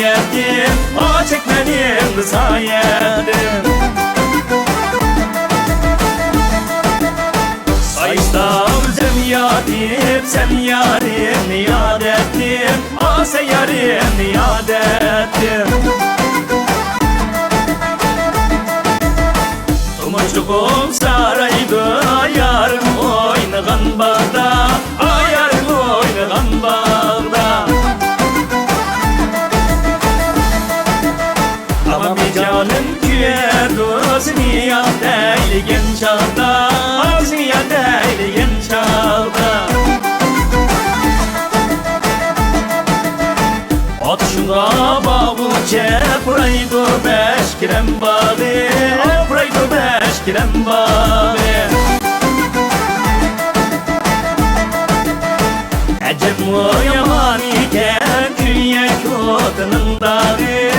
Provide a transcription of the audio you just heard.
sayedim, a çekmedim sayedim. Sayıstam sen yarim, sen yarim yad ettim, a sen yarim yad ettim. Tumuşluğum saraydı, yarım oynayan bağda, a yarım oynayan bağda. Ama bir canım küyerdi, niyat eyleyen çağda, niyat eyleyen çağda. Atışına babu çepraydı, beş kirem babi, apraydı beş kirem babi. Ecep mu yaman iken, küye kötünün dağı,